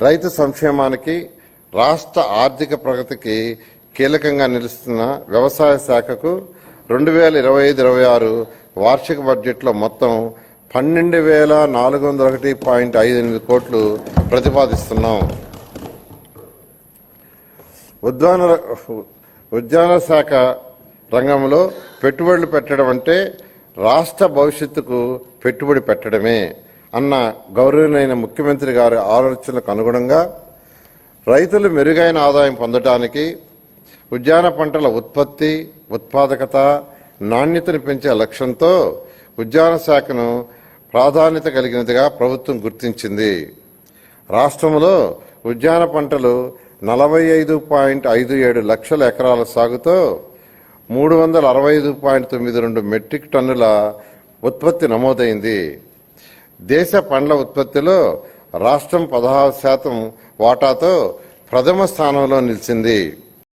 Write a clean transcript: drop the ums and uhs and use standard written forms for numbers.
రైతు సంక్షేమానికి, రాష్ట్ర ఆర్థిక ప్రగతికి కీలకంగా నిలుస్తున్న వ్యవసాయ శాఖకు 2025-26 వార్షిక బడ్జెట్లో మొత్తం 12,401.58 కోట్లు ప్రతిపాదిస్తున్నాం. ఉద్యాన శాఖ రంగంలో పెట్టుబడులు పెట్టడం అంటే రాష్ట్ర భవిష్యత్తుకు పెట్టుబడి పెట్టడమే అన్న గౌరవనీయ ముఖ్యమంత్రి గారి ఆలోచనలకు అనుగుణంగా రైతులు మెరుగైన ఆదాయం పొందడానికి ఉద్యాన పంటల ఉత్పత్తి, ఉత్పాదకత, నాణ్యతను పెంచే లక్ష్యంతో ఉద్యాన శాఖను ప్రాధాన్యత కలిగినదిగా ప్రభుత్వం గుర్తించింది. రాష్ట్రంలో ఉద్యాన పంటలు 45.57 లక్షల ఎకరాల సాగుతో 365.92 మెట్రిక్ టన్నుల ఉత్పత్తి నమోదైంది. దేశ పండ్ల ఉత్పత్తిలో రాష్ట్రం 16% వాటాతో ప్రథమ స్థానంలో నిలిచింది.